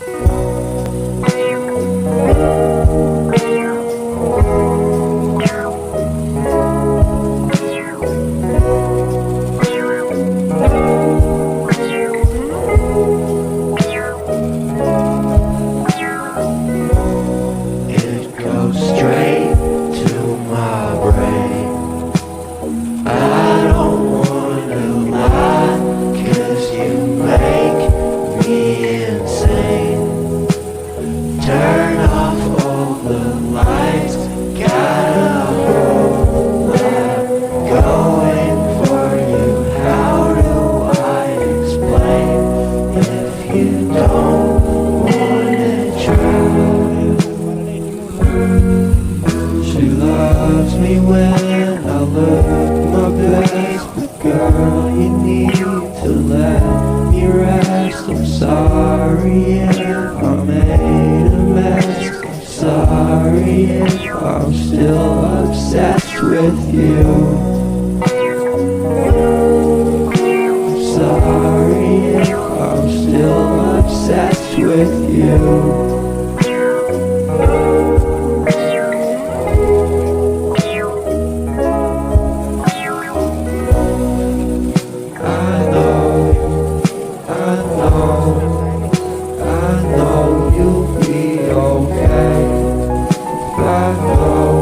It goes straight to my brain. I don't wanna lie, 'cause you make me insane. Turn off all the lights, got a whole lot going for you. How do I explain if you don't wanna try? She loves me when I look my best, but girl, you need to let me rest. I'm sorry if I made a mess. I'm sorry if I'm still obsessed with you. I'm sorry if I'm still obsessed with you. I know you'll be okay. I know